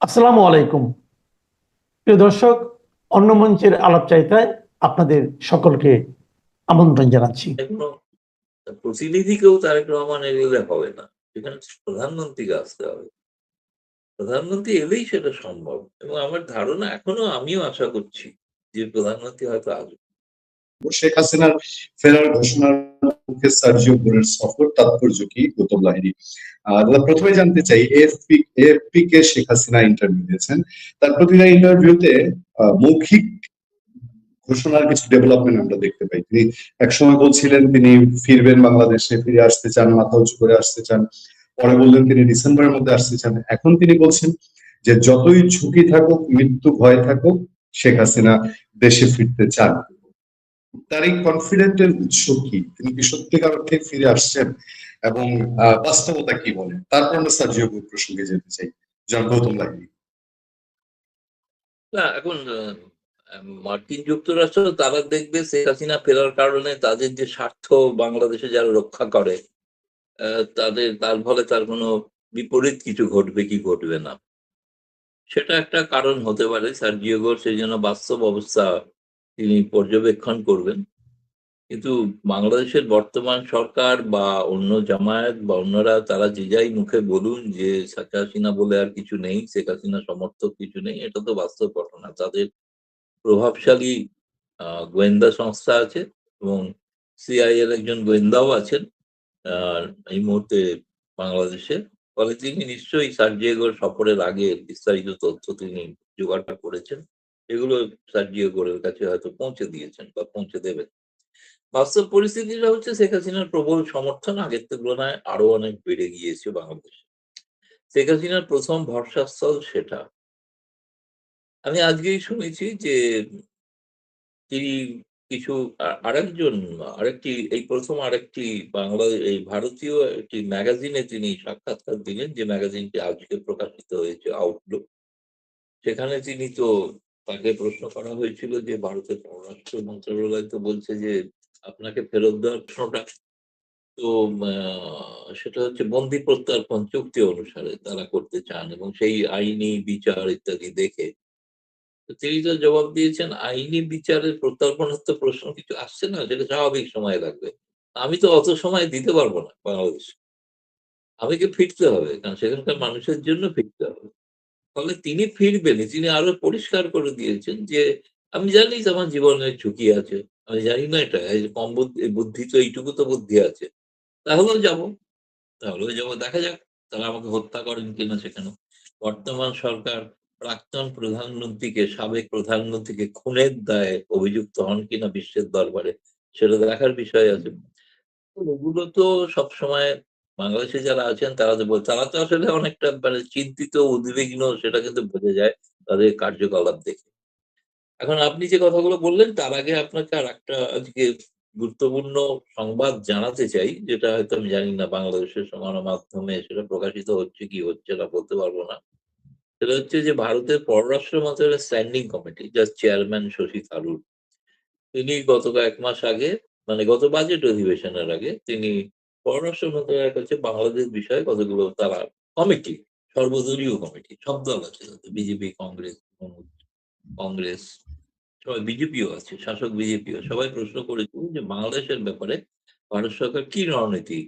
আসসালামু আলাইকুম। প্রিয় দর্শক, অন্য মঞ্চের আলাপচারিতায় আপনাদের সকলকে আমন্ত্রণ জানাচ্ছি। এখনো প্রতিনিধিকেও তারেক রহমান এলে হবে না। সেখানে প্রধানমন্ত্রীকে আসতে হবে। প্রধানমন্ত্রী এলেই সেটা সম্ভব এবং আমার ধারণা এখনো আমিও আশা করছি যে প্রধানমন্ত্রী হয়তো আসবে। শেখ হাসিনার ফেরার ঘোষণার মুখে সার্জিও বোরের সফর তাৎপর্য কি? গৌতম লাহিড়ী। দাদা, প্রথমে জানতে চাই, এএফপি কে শেখ হাসিনা ইন্টারভিউ দিয়েছেন। তার প্রতিটা ইন্টারভিউতে মৌখিক ঘোষণার কিছু ডেভেলপমেন্ট আমরা দেখতে পাই। তিনি একসময় বলছিলেন তিনি ফিরবেন বাংলাদেশে, ফিরে আসতে চান, মাথা উঁচু করে আসতে চান। পরে বললেন তিনি ডিসেম্বরের মধ্যে আসতে চান। এখন তিনি বলছেন যে যতই ঝুঁকি থাকুক, মৃত্যু ভয় থাকুক, শেখ হাসিনা দেশে ফিরতে চান। তার এই কনফিডেন্টের উৎস কি? তিনি কি সত্যিকার অর্থে ফিরে আসছেন এবং বাস্তবতা কি বলে? তারপর আমরা সার্জিও বুর প্রসঙ্গে যেতে চাই। জনাব গৌতম লাহিড়ী। না, এখন মার্কিন যুক্তরাষ্ট্র তারা দেখবে শেখ হাসিনা ফেরার কারণে তাদের যে স্বার্থ বাংলাদেশে যারা রক্ষা করে তার ফলে তার কোনো বিপরীত কিছু ঘটবে কি ঘটবে না, সেটা একটা কারণ হতে পারে। সার্জিও গোর সেই জন্য বাস্তব অবস্থা তিনি পর্যবেক্ষণ করবেন। কিন্তু বাংলাদেশের বর্তমান সরকার বা অন্য জামায়াত বা অন্যরা তারা যে যাই মুখে বলুন যে শেখ হাসিনা বলে আর কিছু নেই, শেখ হাসিনা সমর্থক কিছু নেই, এটা তো বাস্তব ঘটনা। তাদের প্রভাবশালী গোয়েন্দা সংস্থা আছে এবং সিআইএ এর একজন গোয়েন্দাও আছেন আর এই মুহূর্তে বাংলাদেশে। ফলে তিনি নিশ্চয়ই সার্জিও সফরের আগে বিস্তারিত তথ্য তিনি জোগাড় করেছেন। এগুলো সার্জিও গোরের কাছে হয়তো পৌঁছে দিয়েছেন বা পৌঁছে দেবেন। বাস্তব পরিস্থিতিটা হচ্ছে শেখ হাসিনার প্রবল সমর্থন আগের তুলনায় আরো অনেক বেড়ে গিয়েছে বাংলাদেশে। শেখ হাসিনার প্রথম ভরসাস্থল সেটা। আমি আজকেই শুনেছি যে তিনি কিছু আরেকটি এই প্রথম আরেকটি এই ভারতীয় একটি ম্যাগাজিনে তিনি সাক্ষাৎকার দিলেন, যে ম্যাগাজিনটি আজকে প্রকাশিত হয়েছে, আউটলুক। সেখানে তাকে প্রশ্ন করা হয়েছিল যে ভারতের পররাষ্ট্র মন্ত্রণালয় তো বলছে যে আপনাকে ফেরত দেওয়ার প্রশ্নটা তো সেটা হচ্ছে বন্দি প্রত্যর্পণ চুক্তি অনুসারে তারা করতে চান এবং সেই আইনি বিচার ইত্যাদি দেখে। তো তিনি তো জবাব দিয়েছেন, আইনি বিচারের প্রত্যর্পণের তো প্রশ্ন কিছু আসছে না, সেটা স্বাভাবিক সময় লাগবে। আমি তো অত সময় দিতে পারবো না বাংলাদেশে। আমাকে ফিরতে হবে, কারণ সেখানকার মানুষের জন্য ফিরতে হবে। ফলে তিনি ফিরবেন। তিনি আরো পরিষ্কার করে দিয়েছেন যে আমি জানি যে আমার জীবনের ঝুঁকি আছে। আমি জানি না এটা এই যে কম বুদ্ধি তো এইটুকু তো বুদ্ধি আছে। তাহলেও যাবো। তাহলেও যাবো। দেখা যাক তারা আমাকে হত্যা করেন কিনা সেখানে। বর্তমান সরকার সাবেক প্রধানমন্ত্রীকে খুনের দায়ে অভিযুক্ত হন কিনা বিশ্বের দরবারে, সেটা দেখার বিষয় আছে। এগুলো তো সবসময় বাংলাদেশে যারা আছেন তারা তো আসলে অনেকটা মানে চিন্তিত, উদ্বিগ্ন, সেটা কিন্তু বোঝা যায় তাদের কার্যকলাপ দেখে। এখন আপনি যে কথাগুলো বললেন তার আগে আপনাকে আরেকটা আজকে গুরুত্বপূর্ণ সংবাদ জানাতে চাই, যেটা হয়তো আমি জানি না বাংলাদেশের গণমাধ্যমে সেটা প্রকাশিত হচ্ছে কি হচ্ছে না বলতে পারবো না। সেটা হচ্ছে যে ভারতের পররাষ্ট্র মন্ত্রণালয়ের স্ট্যান্ডিং কমিটি, যার চেয়ারম্যান শশী থারুর, তিনি গত কয়েক মাস আগে মানে গত বাজেট অধিবেশনের আগে তিনি পররাষ্ট্র মন্ত্রণালয়ের কাছে বাংলাদেশ বিষয়ে কতগুলো তারা কমিটি, সর্বদলীয় কমিটি, সব দল আছে, বিজেপি, কংগ্রেস, সবাই, বিজেপিও আছে, শাসক বিজেপিও, সবাই প্রশ্ন করেছিল যে বাংলাদেশের ব্যাপারে ভারত সরকার কি রণনীতি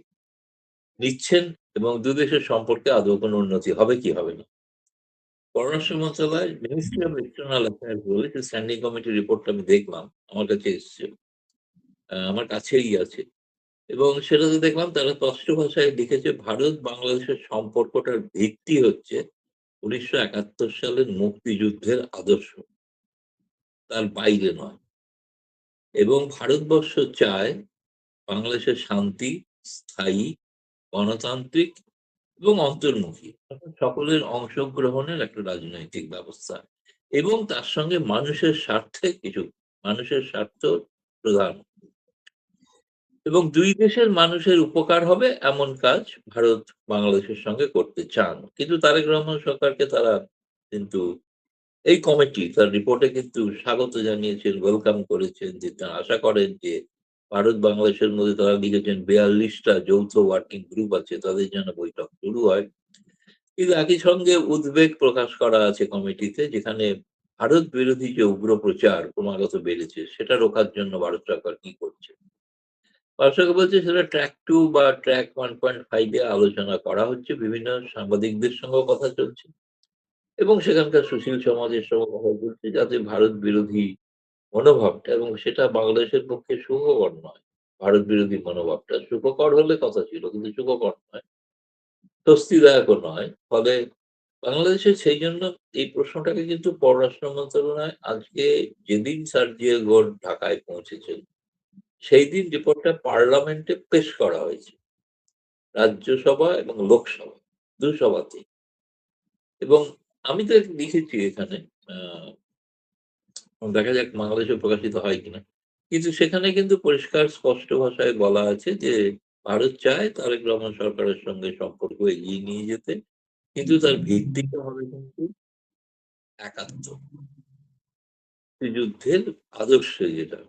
নিচ্ছেন এবং দুদেশের সম্পর্কে আদৌ কোনো উন্নতি হবে কি হবে না। পররাষ্ট্র মন্ত্রণালয় মিনিস্ট্রি অফ এক্সটার্নাল অ্যাফেয়ার্স বলে যে স্ট্যান্ডিং কমিটির রিপোর্টটা আমি দেখলাম, আমার কাছে এসছে, আমার কাছেই আছে। এবং সেটাতে দেখলাম তারা স্পষ্ট ভাষায় লিখেছে ভারত বাংলাদেশের সম্পর্কটার ভিত্তি হচ্ছে ১৯৭১ সালের মুক্তিযুদ্ধের আদর্শ, তার বাইরে নয়। এবং ভারতবর্ষ চায় বাংলাদেশের শান্তি, স্থায়ী, গণতান্ত্রিক এবং অন্তর্মুখী, অর্থাৎ সকলের অংশগ্রহণের একটা রাজনৈতিক ব্যবস্থা এবং তার সঙ্গে মানুষের স্বার্থ প্রধান এবং দুই দেশের মানুষের উপকার হবে এমন কাজ ভারত বাংলাদেশের সঙ্গে করতে চান। কিন্তু তারেক রহমান সরকারকে তারা কিন্তু এই কমিটি তার রিপোর্টে কিন্তু স্বাগত জানিয়েছেন, ওয়েলকাম করেছেন, যে তারা আশা করেন যে ভারত বাংলাদেশের মধ্যে তারা লিখেছেন ৪২টা যৌথ ওয়ার্কিং গ্রুপ আছে, তাদের যেন বৈঠক শুরু হয় কিন্তু একই সঙ্গে উদ্বেগ প্রকাশ করা আছে কমিটিতে, যেখানে ভারত বিরোধী যে উগ্র প্রচার ক্রমাগত বেড়েছে সেটা রোখার জন্য ভারত সরকার কি করছে। ভারত সরকার বলছে সেটা ট্র্যাক 2 বা ট্র্যাক 1.5 এ আলোচনা করা হচ্ছে, বিভিন্ন সাংবাদিকদের সঙ্গেও কথা চলছে এবং সেখানকার সুশীল সমাজের সঙ্গে কথা চলছে, যাতে ভারত বিরোধী মনোভাবটা, এবং সেটা বাংলাদেশের পক্ষে সুখকর নয়। ভারত বিরোধী মনোভাবটা সুখকর হলে কথা ছিল, কিন্তু সুখকর নয়, স্বস্তিদায়কও নয়। ফলে বাংলাদেশের সেই জন্য এই প্রশ্নটাকে কিন্তু পররাষ্ট্র মন্ত্রণালয় আজকে, যেদিন সার্জিও ঘোষ ঢাকায় পৌঁছেছেন, সেই দিন রিপোর্টটা পার্লামেন্টে পেশ করা হয়েছে। রাজ্যসভা এবং লোকসভা ২ সভাতেই। এবং আমি তো লিখেছি এখানে, আ দেখা যাক বাংলাদেশে প্রকাশিত হয় কিনা। কিন্তু সেখানে কিন্তু পরিষ্কার স্পষ্ট ভাষায় বলা আছে যে ভারত চায় তারেক রহমান সরকারের সঙ্গে সম্পর্ক এগিয়ে নিয়ে যেতে। কিন্তু তার ভিত্তিটা হবে কিন্তু একাত্ম। মুক্তিযুদ্ধের আদর্শে যেটা,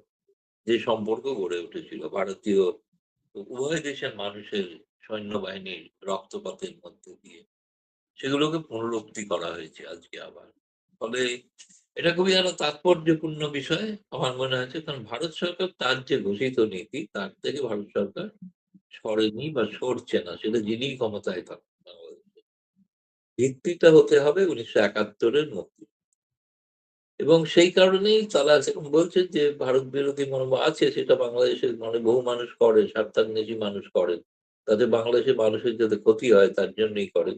যে সম্পর্ক গড়ে উঠেছিল ভারতীয় উভয় দেশের মানুষের সৈন্যবাহিনীর রক্তপাতের মধ্যে দিয়ে, সেগুলোকে পুনরুক্তি করা হয়েছে আজকে আবার। ফলে এটা খুবই আরো তাৎপর্যপূর্ণ বিষয় আমার মনে হয়েছে, কারণ ভারত সরকার তার যে ঘোষিত নীতি তার থেকে ভারত সরকার সরেনি বা সরছে না, সেটা যিনিই ক্ষমতায় থাকুন বাংলাদেশে। ভিত্তিটা হতে হবে ১৯৭১-এর মুক্তি। এবং সেই কারণেই তারা এখন বলছেন যে ভারত বিরোধী মনোভাব আছে, সেটা বাংলাদেশের বহু মানুষ করে, স্বার্থান্বেষী মানুষ করেন। তাতে বাংলাদেশের মানুষের যাতে ক্ষতি হয় তার জন্যই করেন।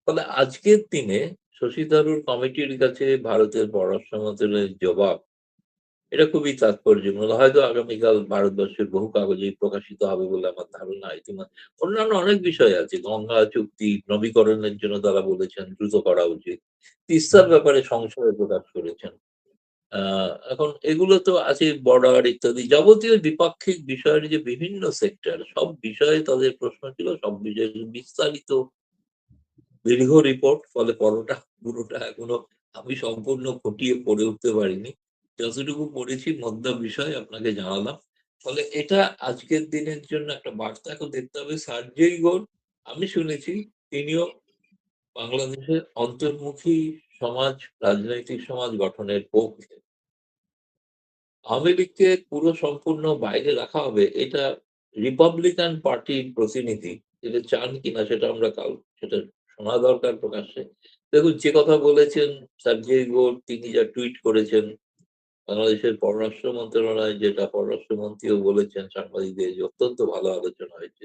ফলে আজকের দিনে শশী থারুর কমিটির কাছে ভারতের পররাষ্ট্র মন্ত্রণালয়ের জবাব, এটা খুবই তাৎপর্যপূর্ণ। হয়তো আগামীকাল ভারতবর্ষের বহু কাগজেই প্রকাশিত হবে বলে আমার ধারণা। ইতিমধ্যে অন্যান্য অনেক বিষয় আছে। গঙ্গা চুক্তি নবীকরণের জন্য তারা বলেছেন দ্রুত করা উচিত। তিস্তার ব্যাপারে সংশয় প্রকাশ করেছেন। আ এখন এগুলো তো আছে, বর্ডার ইত্যাদি যাবতীয় দ্বিপাক্ষিক বিষয়ের যে বিভিন্ন সেক্টর, সব বিষয়ে তাদের প্রশ্ন ছিল। সব বিষয়ে বিস্তারিত দীর্ঘ রিপোর্ট। ফলে পুরোটা এখনো আমি সম্পূর্ণ খুঁটিয়ে পড়ে উঠতে পারিনি। যতটুকু পড়েছি মধ্য বিষয় আপনাকে জানালাম। ফলে এটা আজকের দিনের জন্য একটা বার্তা। এখন দেখতে হবে সার্জেই গোল, আমি শুনেছি তিনিও বাংলাদেশের অন্তর্মুখী সমাজ, রাজনৈতিক সমাজ গঠনের পক্ষে। আওয়ামী লীগকে পুরো সম্পূর্ণ বাইরে রাখা হবে, এটা রিপাবলিকান পার্টির প্রতিনিধি এটা চান কিনা সেটা আমরা সেটা শোনা দরকার প্রকাশ্যে। দেখুন, যে কথা বলেছেন সার্জেই গোর, তিনি যা টুইট করেছেন, বাংলাদেশের পররাষ্ট্র মন্ত্রণালয় যেটা, পররাষ্ট্রমন্ত্রীও বলেছেন সাংবাদিকদের যে অত্যন্ত ভালো আলোচনা হয়েছে।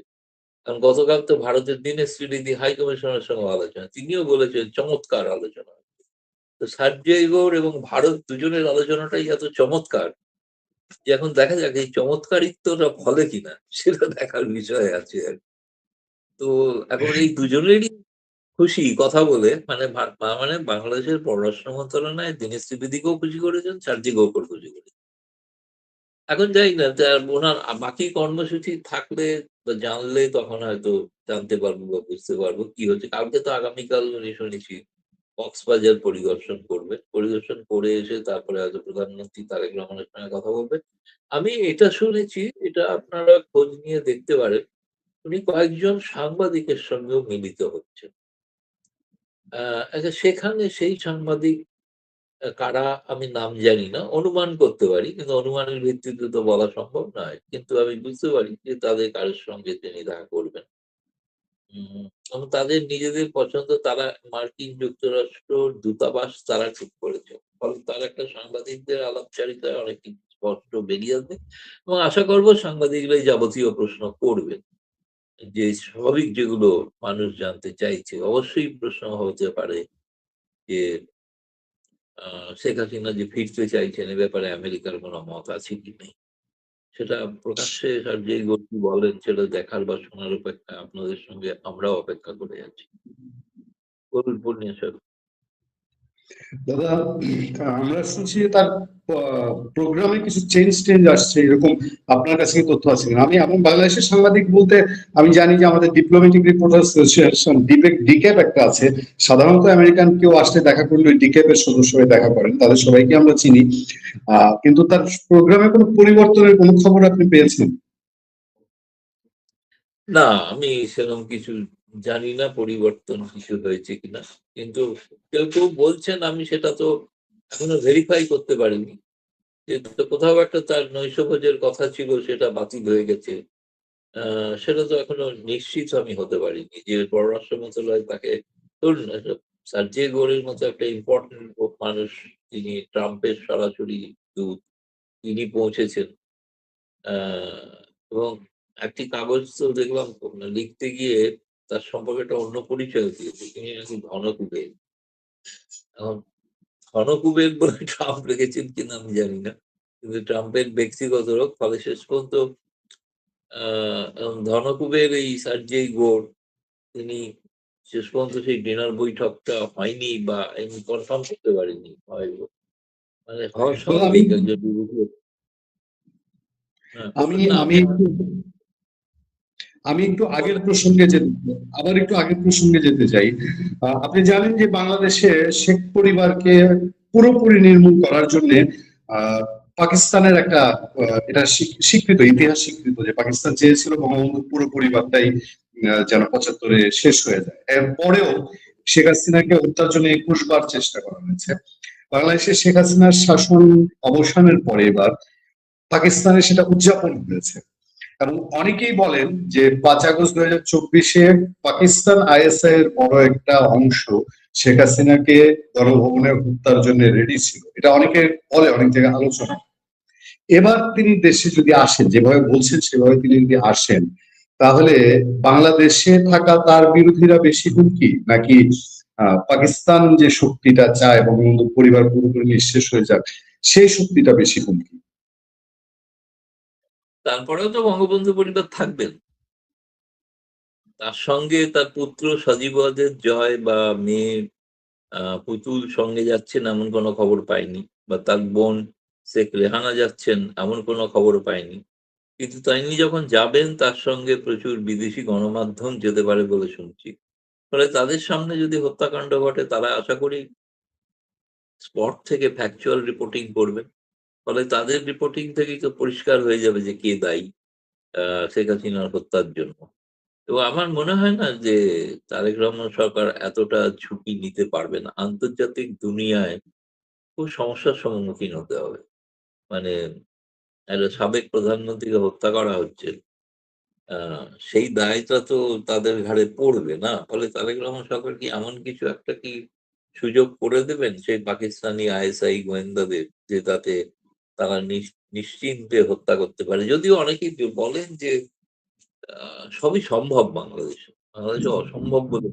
কারণ গতকাল তো ভারতের দীনেশ ত্রিবেদী হাই কমিশনের সঙ্গে আলোচনা। তিনিও বলেছেন চমৎকার আলোচনা হয়েছে। তো সার্জেই গোর এবং ভারত দুজনের আলোচনাটাই এত চমৎকার যে এখন দেখা যাক এই চমৎকারিত্বটা ফলে কিনা, সেটা দেখার বিষয় আছে আরকি। তো এখন এই দুজনেরই খুশি কথা বলে, মানে মানে বাংলাদেশের পররাষ্ট্র মন্ত্রণালয় দীনেশ ত্রিবেদীকেও খুশি করেছেন, সার্জি গোকেও খুশি করেছেন। এখন জানি না ওনার বাকি কর্মসূচি থাকলে বা জানলে তখন হয়তো জানতে পারবো বা বুঝতে পারবো কি হচ্ছে। কালকে তো আগামীকাল উনি শুনেছি কক্সবাজার পরিদর্শন করবেন। পরিদর্শন করে এসে তারপরে হয়তো প্রধানমন্ত্রী তারেক রহমানের সঙ্গে কথা বলবেন। আমি এটা শুনেছি, এটা আপনারা খোঁজ নিয়ে দেখতে পারেন। উনি কয়েকজন সাংবাদিকের সঙ্গেও মিলিত হচ্ছেন। আচ্ছা, সেখানে সেই সাংবাদিক কারা আমি নাম জানি না। অনুমান করতে পারি। কিন্তু অনুমানের ভিত্তিতে তো বলা সম্ভব নয়। কিন্তু আমি বুঝতে পারি যে তাদের কারোর সঙ্গে তিনি দেখা করবেন। এবং তাদের নিজেদের পছন্দ, তারা মার্কিন যুক্তরাষ্ট্র দূতাবাস তারা ঠিক করেছে। ফলে তার একটা সাংবাদিকদের আলাপচারিতায় অনেক কিছু স্পষ্ট বেরিয়ে আসবে এবং আশা করব সাংবাদিকরাই যাবতীয় প্রশ্ন করবেন। যে স্বাভাবিক যেগুলো মানুষ জানতে চাইছে। অবশ্যই প্রশ্ন হতে পারে যে আ শেখ হাসিনা যে ফিরতে চাইছেন এ ব্যাপারে আমেরিকার কোন মত আছে কি নেই? সেটা প্রকাশ্যে সার্জেই গোর কি বলেন সেটা দেখার বা শোনার অপেক্ষা আপনাদের সঙ্গে আমরাও অপেক্ষা করে আছি। বলুন পূর্ণিয়া স্যার। দাদা, আমরা শুনছি যে তার প্রোগ্রামে কিছু চেঞ্জ আসছে, এরকম আপনার কাছে কি তথ্য আছে কিনা? আমি এমন বাংলাদেশের সাংবাদিক বলতে আমি জানি যে আমাদের ডিপ্লোম্যাটিক রিপোর্টার্স অ্যাসোসিয়েশন ডিক্যাপ একটা আছে। সাধারণত আমেরিকান কেউ আসলে দেখা করলে ডিক্যাপের সদস্য হয়ে দেখা করেন, তাদের সবাইকে আমরা চিনি। কিন্তু তার প্রোগ্রামে কোনো পরিবর্তনের কোনো খবর আপনি পেয়েছেন? না, আমি সেরকম কিছু জানি না পরিবর্তন কিছু হয়েছে কিনা, কিন্তু কেউ কেউ বলছেন, আমি সেটা তো এখনো ভেরিফাই করতে পারিনি, যে তো কোথাও একটা তার নৈশভোজের কথা ছিল, সেটা বাতিল হয়ে গেছে। সেটা তো এখনো নিশ্চিত আমি হতে পারিনি যে পররাষ্ট্র মন্ত্রণালয় তাকে, ধরুন সার্জে গোরের মতো একটা ইম্পর্টেন্ট মানুষ, তিনি ট্রাম্পের সরাসরি দূত, তিনি পৌঁছেছেন। এবং একটি কাগজ তো দেখলাম লিখতে গিয়ে তার সম্পর্কে একটা অন্য পরিচয় দিয়েছে, তিনি নাকি ধনকুবের। এখন ধনকুবের বলে ট্রাম্প রেখেছেন কিনা আমি জানি না, কিন্তু ট্রাম্পের ব্যক্তিগত লোক, ফলে শেষ পর্যন্ত ধনকুবের এই সার্জেই গোর, তিনি শেষ পর্যন্ত সেই ডিনার বৈঠকটা হয়নি, বা আমি কনফার্ম করতে পারিনি হয়তো, মানে হওয়া তো আমি স্বাভাবিক একজন বিরোধী। হ্যাঁ, আমি বলুন না আমি একটু আমি একটু আগের প্রসঙ্গে আগের প্রসঙ্গে যেতে চাই। আপনি জানেন যে বাংলাদেশে শেখ পরিবারকে পুরোপুরি নির্মূল করার জন্য পাকিস্তানের একটা এটা স্বীকৃত, ইতিহাস স্বীকৃত যে পাকিস্তান চেয়েছিল বঙ্গবন্ধুর পুরো পরিবারটাই যেন 75-এ শেষ হয়ে যায়। এরপরেও শেখ হাসিনাকে হত্যার জন্য 21 বার চেষ্টা করা হয়েছে। বাংলাদেশে শেখ হাসিনার শাসন অবসানের পরে এবার পাকিস্তানে সেটা উদযাপন হয়েছে। এবং অনেকেই বলেন যে 5 আগস্ট 2024-এ পাকিস্তান আইএসআই এর বড় একটা অংশ শেখ হাসিনাকে গণভবনে হত্যার জন্য রেডি ছিল, এটা অনেকে বলে, অনেক জায়গায় আলোচনা। এবার তিনি দেশে যদি আসেন, যেভাবে বলছেন সেভাবে তিনি যদি আসেন, তাহলে বাংলাদেশে থাকা তার বিরোধীরা বেশি হুমকি, নাকি পাকিস্তান যে শক্তিটা চায় বঙ্গবন্ধু পরিবার পুরোপুরি নিঃশেষ হয়ে যাক, সেই শক্তিটা বেশি হুমকি? তারপরেও তো বঙ্গবন্ধু পরিবার থাকবেন, তার সঙ্গে তার পুত্র সজীবদের জয় বা মেয়ে পুতুল সঙ্গে যাচ্ছেন এমন কোনো খবর পাইনি, বা তার বোন শেখ রেহানা যাচ্ছেন এমন কোনো খবর পাইনি। কিন্তু তিনি যখন যাবেন তার সঙ্গে প্রচুর বিদেশি গণমাধ্যম যেতে পারে বলে শুনছি। ফলে তাদের সামনে যদি হত্যাকাণ্ড ঘটে, তারা আশা করি স্পট থেকে ফ্যাকচুয়াল রিপোর্টিং করবেন। ফলে তাদের রিপোর্টিং থেকেই তো পরিষ্কার হয়ে যাবে যে কে দায়ী শেখ হাসিনার হত্যার জন্য। এবং আমার মনে হয় না যে তারেক রহমান সরকার এতটা ঝুঁকি নিতে পারবে না। আন্তর্জাতিক দুনিয়ায় খুব সমস্যার সম্মুখীন হতে হবে। মানে একটা সাবেক প্রধানমন্ত্রীকে হত্যা করা হচ্ছে। সেই দায়টা তো তাদের ঘাড়ে পড়বে না? ফলে তারেক রহমান সরকার কি এমন কিছু একটা কি সুযোগ করে দেবেন সেই পাকিস্তানি আইএসআই গোয়েন্দাদের, যে তাতে তারা নিশ্চিন্তে হত্যা করতে পারে? যদিও অনেকেই বলেন যে সবই সম্ভব বাংলাদেশে। বাংলাদেশে অসম্ভব বলে,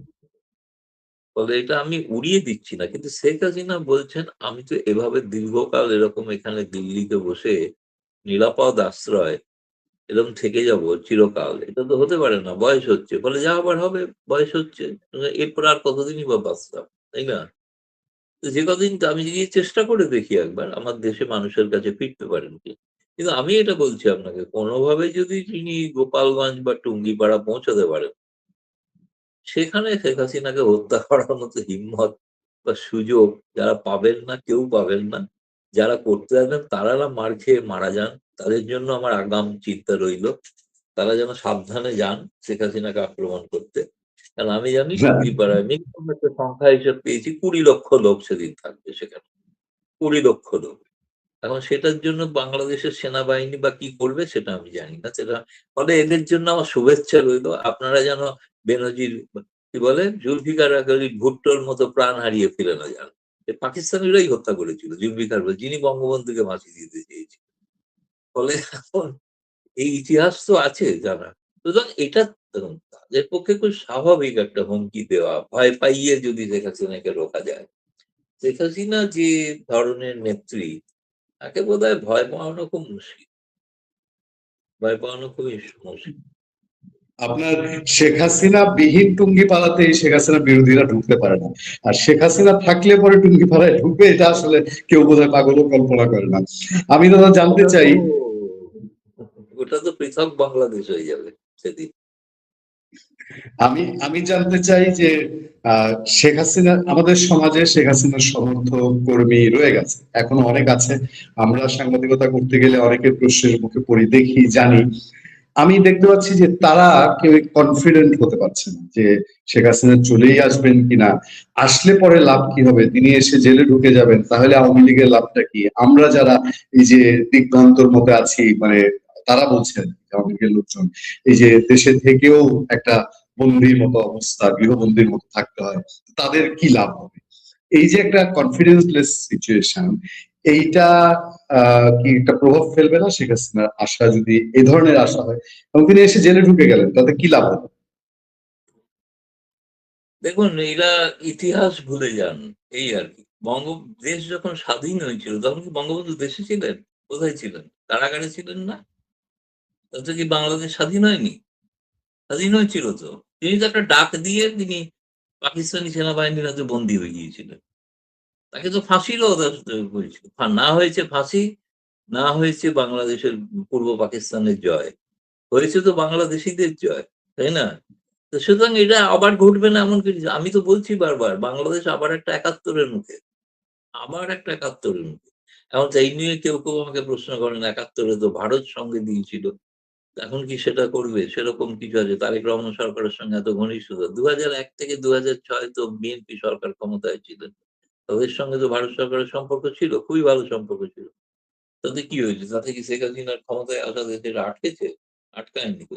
ফলে এটা আমি উড়িয়ে দিচ্ছি না। কিন্তু শেখ হাসিনা বলছেন, আমি তো এভাবে দীর্ঘকাল এরকম এখানে দিল্লিতে বসে নিরাপদ আশ্রয় এরকম থেকে যাব চিরকাল। এটা তো হতে পারে না। বয়স হচ্ছে। ফলে যা হবার হবে, বয়স হচ্ছে। এরপর আর কতদিনই বা বাঁচতাম, তাই না? তো যে কদিন আমি গিয়ে চেষ্টা করে দেখি একবার আমার দেশে মানুষের কাছে ফিরতে পারেন কি। কিন্তু আমি এটা বলছি আপনাকে, কোনোভাবে যদি তিনি গোপালগঞ্জ বা টুঙ্গিপাড়া পৌঁছাতে পারেন, সেখানে শেখ হাসিনাকে হত্যা করার মতো হিম্মত বা সুযোগ যারা পাবেন না, কেউ পাবেন না। যারা করতে যাবেন তারা না মার খেয়ে মারা যান। তাদের জন্য আমার আগাম চিন্তা রইল। তারা যেন সাবধানে যান শেখ হাসিনাকে আক্রমণ করতে। কারণ আমি জানি টুঙ্গিপাড়ায় মিনিমাম একটা সংখ্যা হিসেব পেয়েছি 20 লক্ষ লোক সেদিন থাকবে সেখানে। 20 লক্ষ লোক। এখন সেটার জন্য বাংলাদেশের সেনাবাহিনী বা কি করবে সেটা আমি জানি না। সেটা, ফলে এদের জন্য আমার শুভেচ্ছা রইল। আপনারা যেন বেনজির, কি বলে, জুলফিকার আলী ভুট্টোর মতো প্রাণ হারিয়ে ফিরে না যান। পাকিস্তানিরাই হত্যা করেছিল জুলফিকার, যিনি বঙ্গবন্ধুকে ফাঁসি দিতে চেয়েছিল। ফলে এখন এই ইতিহাস তো আছে জানা। সুতরাং এটা, দেখুন, তাদের পক্ষে খুব স্বাভাবিক একটা হুমকি দেওয়া, ভয় পাইয়ে যদি শেখ হাসিনাকে রোকা যায়। শেখ হাসিনা যে ধরনের নেত্রী, তাকে বোধহয় ভয় পাওয়ানো খুব মুশকিল। ভয় পাওয়ানো খুবই মুশকিল। আপনার শেখ হাসিনা বিহীন টুঙ্গি পাড়াতেই শেখ হাসিনা বিরোধীরা ঢুকতে পারে না, আর শেখ হাসিনা থাকলে পরে টুঙ্গি পাড়ায় ঢুকবে, এটা আসলে কেউ বোধহয় পাগলও কল্পনা করে না। আমি দাদা জানতে চাই, ওটা তো পৃথক বাংলাদেশ হয়ে যাবে সেদিন। আমি জানতে চাই যে শেখ হাসিনা, আমাদের সমাজে শেখ হাসিনার সমর্থক কর্মী রয়ে গেছে, এখনো অনেক আছে। আমরা সাংবাদিকতা করতে গেলে অনেকের প্রশ্নের মুখে পড়ি, দেখি, জানি। আমি দেখতে পাচ্ছি যে তারা কেউ কনফিডেন্ট হতে পারছে না যে শেখ হাসিনা চলেই আসবেন কিনা, আসলে পরে লাভ কি হবে, তিনি এসে জেলে ঢুকে যাবেন, তাহলে আওয়ামী লীগের লাভটা কি? আমরা যারা এই যে দিগ্ভ্রান্তর মধ্যে আছি, মানে তারা বলছেন আওয়ামী লীগের লোকজন এই যে দেশে থেকেও একটা বন্দির মতো অবস্থা, গৃহবন্দির মতো থাকতে হয়, তাদের কি লাভ হবে? এই যে একটা কনফিডেন্সলেস সিচুয়েশন, এইটা কি একটা প্রভাব ফেলবে না শেখ হাসিনার আশা, যদি এই ধরনের আশা হয় এবং তিনি এসে জেলে ঢুকে গেলেন, তাতে কি লাভ হবে? দেখুন, এরা ইতিহাস ভুলে যান, এই আর কি। দেশ যখন স্বাধীন হয়েছিল তখন কি বঙ্গবন্ধু দেশে ছিলেন? কোথায় ছিলেন? কারাগারে ছিলেন না? তাতে কি বাংলাদেশ স্বাধীন হয়নি? স্বাধীন হয়েছিল তো। তিনি তো একটা ডাক দিয়ে তিনি পাকিস্তানি সেনাবাহিনীর হাতে বন্দী হয়ে গিয়েছিলেন। তাকে তো ফাঁসিরও হয়েছিল। না হয়েছে ফাঁসি, না হয়েছে বাংলাদেশের পূর্ব পাকিস্তানের জয়। হয়েছে তো বাংলাদেশীদের জয়, তাই না? তো সুতরাং এটা আবার ঘটবে না এমন কিছু, আমি তো বলছি বারবার, বাংলাদেশ আবার একটা ৭১ এর মুখে। আবার একটা ৭১ এর মুখে। এখন এই নিয়ে কেউ আমাকে প্রশ্ন করেন, ৭১ এ তো ভারত সঙ্গে দিয়েছিল। এখন কি সেটা করবে? সেরকম কিছু আছে। তারেক রহমান সরকারের সঙ্গে এত ঘনিষ্ঠতা। ২০০১ থেকে ২০০৬ তো বিএনপি সরকার ক্ষমতায় ছিলেন। তাদের সঙ্গে তো ভারত সরকারের সম্পর্ক ছিল, খুবই ভালো সম্পর্ক ছিল। তাতে কি হয়েছে? তাতে কি শেখ হাসিনার ক্ষমতায় আসা দেশটা আটকেছে? আটকায়নি তো।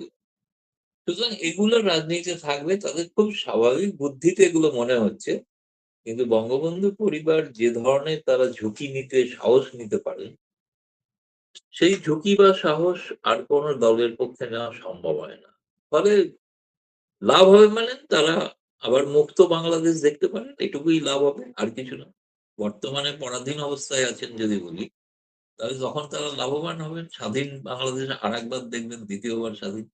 সুতরাং এগুলো রাজনীতিতে থাকবে, তাদের খুব স্বাভাবিক বুদ্ধিতে এগুলো মনে হচ্ছে। কিন্তু বঙ্গবন্ধু পরিবার যে ধরনের তারা ঝুঁকি নিতে, সাহস নিতে পারেন, সেই ঝুঁকি বা সাহস আর কোন দলের পক্ষে নেওয়া সম্ভব হয় না। ফলে লাভ হবে মানে তারা আবার মুক্ত বাংলাদেশ দেখতে পারেন, এটুকুই লাভ হবে, আর কিছু না। বর্তমানে পরাধীন অবস্থায় আছেন যদি বলি, তাহলে তখন তারা লাভবান হবেন। স্বাধীন বাংলাদেশ আরেকবার দেখবেন, দ্বিতীয়বার স্বাধীন।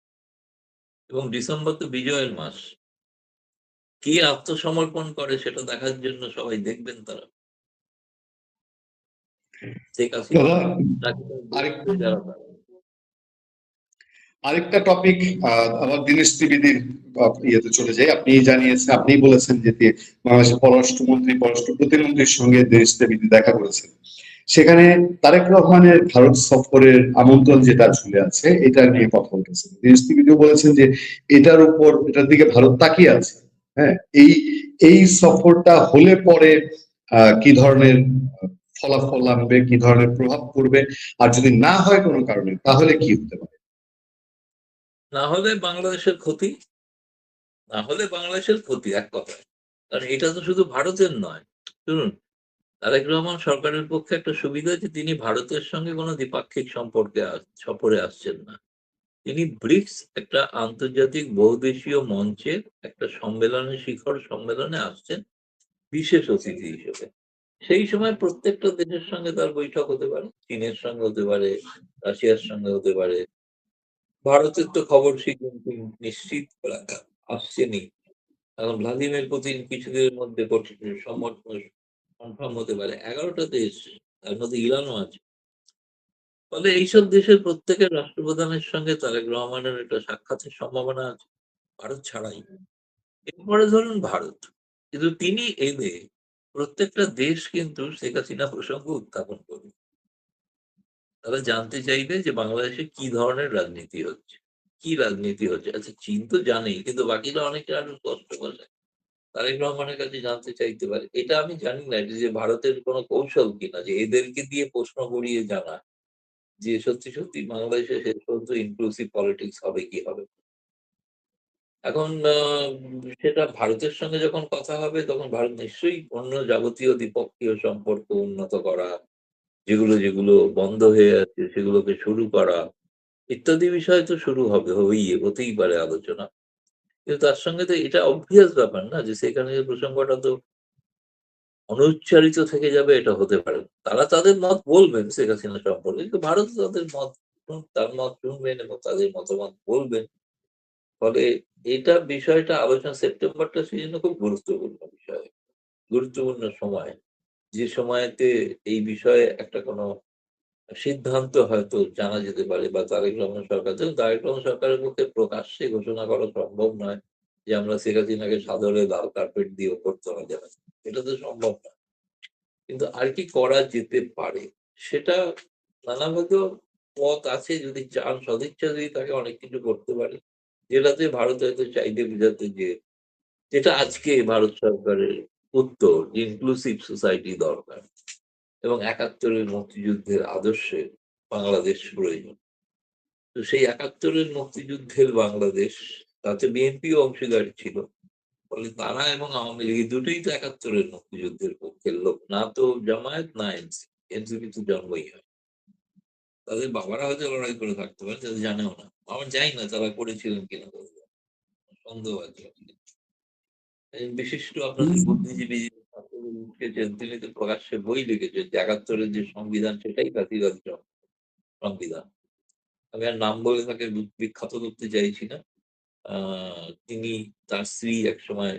এবং ডিসেম্বর তো বিজয়ের মাস। কে আত্মসমর্পণ করে সেটা দেখার জন্য সবাই দেখবেন তারা। শেখ হাসিনা দাদা, নাকি তার আরেক বিরুদ্ধে যারা তারা। আরেকটা টপিক, আমার দীনেশ ত্রিবেদীর ইয়েতে চলে যাই। আপনি জানিয়েছেন, আপনি বলেছেন যে বাংলাদেশের পররাষ্ট্রমন্ত্রী, পররাষ্ট্র প্রতিমন্ত্রীর সঙ্গে দীনেশ ত্রিবেদী দেখা করেছেন। সেখানে তারেক রহমানের ভারত সফরের আমন্ত্রণ যেটা ঝুলে আছে, এটা নিয়ে কথা বলেছেন। দীনেশ ত্রিবেদীও বলেছেন যে এটার দিকে ভারত তাকিয়ে আছে। হ্যাঁ, এই এই সফরটা হলে পরে কি ধরনের ফলাফল আনবে, কি ধরনের প্রভাব পড়বে, আর যদি না হয় কোনো কারণে, তাহলে কি হতে পারে? না হলে বাংলাদেশের ক্ষতি, না হলে বাংলাদেশের ক্ষতি, এক কথায়। কারণ এটা তো শুধু ভারতের নয়। শুনুন, তারেক রহমান সরকারের পক্ষে একটা সুবিধা যে তিনি ভারতের সঙ্গে কোনো দ্বিপাক্ষিক সম্পর্কে সফরে আসছেন না। তিনি ব্রিক্স, একটা আন্তর্জাতিক বহুদেশীয় মঞ্চের একটা শিখর সম্মেলনে আসছেন বিশেষ অতিথি হিসেবে। সেই সময় প্রত্যেকটা দেশের সঙ্গে তার বৈঠক হতে পারে। চীনের সঙ্গে হতে পারে, রাশিয়ার সঙ্গে হতে পারে। ভারতের তো খবর শিখুন নিশ্চিত আসছেনই। এখন ভ্লাদিমির পুতিন কিছুদিনের মধ্যে কনফার্ম হতে পারে। ১১টা দেশ, তার মধ্যে ইরানও আছে। ফলে এইসব দেশের প্রত্যেকের রাষ্ট্রপ্রধানের সঙ্গে তারেক রহমানের একটা সাক্ষাতের সম্ভাবনা আছে, ভারত ছাড়াই। এরপরে ধরুন ভারত। কিন্তু তিনি এলে প্রত্যেকটা দেশ কিন্তু শেখ হাসিনা প্রসঙ্গ উত্থাপন করবে। তারা জানতে চাইবে যে বাংলাদেশে কি ধরনের রাজনীতি হচ্ছে, কি রাজনীতি হচ্ছে। আচ্ছা, চীন তো জানেই, কিন্তু বাকিরা অনেকে আরো স্পষ্ট ভাষায় তারেক রহমানের কাছে জানতে চাইতে পারে। এটা আমি জানি না এটা যে ভারতের কোনো কৌশল কিনা, যে এদেরকে দিয়ে প্রশ্ন করিয়ে জানা যে সত্যি বাংলাদেশে শেষ পর্যন্ত ইনক্লুসিভ পলিটিক্স হবে কি হবে না। এখন সেটা ভারতের সঙ্গে যখন কথা হবে তখন ভারত নিশ্চয়ই অন্য যাবতীয় দ্বিপক্ষীয় সম্পর্ক উন্নত করা, যেগুলো বন্ধ হয়ে আছে সেগুলোকে শুরু করা ইত্যাদি বিষয় তো শুরু হবে, হতেই পারে আলোচনা। কিন্তু তার সঙ্গে তো এটা obvious ব্যাপার না যে সেখানে প্রসঙ্গটা তো অনুচ্চারিত থেকে যাবে, এটা হতে পারে না। তারা তাদের মত বলবেন শেখ হাসিনা সম্পর্কে, কিন্তু ভারত তাদের মত তার মত শুনবেন এবং তাদের মতামত বলবেন। ফলে এটা বিষয়টা আলোচনা, সেপ্টেম্বরটা সেজন্য খুব গুরুত্বপূর্ণ বিষয়, গুরুত্বপূর্ণ সময়। যে সময়েতে এই বিষয়ে একটা কোনো সিদ্ধান্ত হয়তো জানা যেতে পারে, বা তারেক রহমান সরকার, যেমন তারেক রহমান সরকারের পক্ষে প্রকাশ্যে ঘোষণা করা সম্ভব নয় যে আমরা শেখ হাসিনাকে সাদরে লাল কার্পেট দিয়ে অভ্যর্থনা জানাচ্ছি। এটা তো সম্ভব না। কিন্তু আর কি করা যেতে পারে সেটা নানাভাবে পথ আছে, যদি চান, সদিচ্ছা যদি তাকে অনেক কিছু করতে পারে, যেটাতে ভারত হয়তো চাইতে বোঝাতে যে যেটা আজকে ভারত সরকারের উত্তর, যে ইনক্লুসিভ সোসাইটি দরকার এবং ৭১-এর মুক্তিযুদ্ধের আদর্শে বাংলাদেশ প্রয়োজন। তো সেই ৭১-এর মুক্তিযুদ্ধের বাংলাদেশ, তাতে বিএনপিও অংশীদার ছিল। ফলে তারা এবং আওয়ামী লীগ এই দুটোই তো ৭১-এর মুক্তিযুদ্ধের পক্ষের লোক, না তো জামায়াত না এনসিপি। এনসিপি তো জন্মই হয়, তাদের বাবারা হয়তো লড়াই করে থাকতে পারে, তাদের জানেও না। আমার জানি না তারা করেছিলেন কিনা, সন্দেহ আছে। বিশিষ্ট আপনাদের বুদ্ধিজীবী যিনি ছাত্রদের লিখেছেন, তিনি তো প্রকাশ্যে বই লিখেছেন যে ৭১-এর যে সংবিধান সেটাই ফ্যাসিবাদী সংবিধান। আমি আর নাম বলে তাকে বিখ্যাত করতে চাইছি না। তিনি, তার স্ত্রী একসময়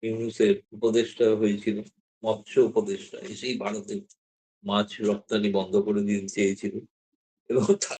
ইউনূসের উপদেষ্টা হয়েছিলেন, মৎস্য উপদেষ্টা, এসেই ভারতে মাছ রপ্তানি বন্ধ করে দিতে চেয়েছিল এবং